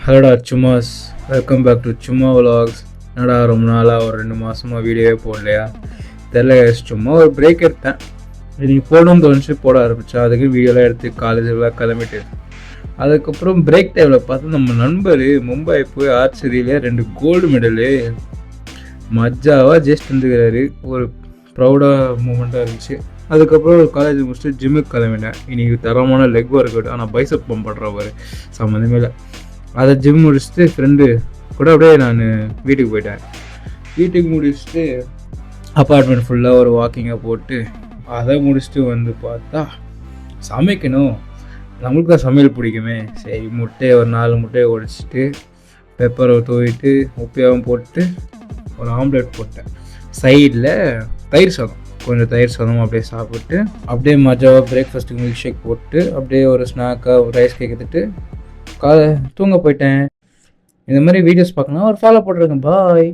ஹலோடா சும்மாஸ், welcome back to சும்மா vlogs. என்னடா ரொம்ப நாளாக ஒரு 2 மாதமாக வீடியோவே போடலையா தெரில. சும்மா ஒரு பிரேக் எடுத்தேன். இன்றைக்கி போடணும்னு தோணுச்சு, போட ஆரம்பித்தேன். அதுக்கு வீடியோலாம் எடுத்து காலேஜெலாம் கிளம்பிட்டு அதுக்கப்புறம் பிரேக் டைமில் பார்த்து நம்ம நண்பர் மும்பை போய் ஆர்ச்சரியில் 2 கோல்டு மெடலு மஜாவாக ஜெயிச்சுட்டு வந்துக்கிறாரு. ஒரு ப்ரௌடாக மூமெண்ட்டாக இருந்துச்சு. அதுக்கப்புறம் ஒரு காலேஜ் முடிச்சுட்டு ஜிம்முக்கு கிளம்பிட்டேன். இன்றைக்கி தரமான லெக் ஒர்க் அவுட், ஆனால் பைசப் பம்ப் பண்ணுறவர் சம்மந்தமே இல்லை. அதை ஜிம் முடிச்சுட்டு ஃப்ரெண்டு கூட அப்படியே நான் வீட்டுக்கு போயிட்டேன். வீட்டுக்கு முடிச்சுட்டு அப்பார்ட்மெண்ட் ஃபுல்லாக ஒரு வாக்கிங்கை போட்டு அதை முடிச்சுட்டு வந்து பார்த்தா சமைக்கணும். நம்மளுக்கு தான் சமையல் பிடிக்குமே. சரி, முட்டையை ஒரு 4 முட்டையை உடைச்சிட்டு பெப்பரை தூவிட்டு உப்பையாகவும் போட்டு ஒரு ஆம்லேட் போட்டேன். சைடில் தயிர் சாதம், கொஞ்சம் தயிர் சாதம் அப்படியே சாப்பிட்டு அப்படியே மஜாவாக பிரேக்ஃபாஸ்ட்டுக்கு மில்க் ஷேக் போட்டு அப்படியே ஒரு ஸ்நாக்காக ஒரு ரைஸ் கேக் எடுத்துட்டு தூங்க போயிட்டேன். இந்த மாதிரி வீடியோஸ் பார்க்கணும் ஒரு ஃபாலோ போட்டுருங்க. பாய்.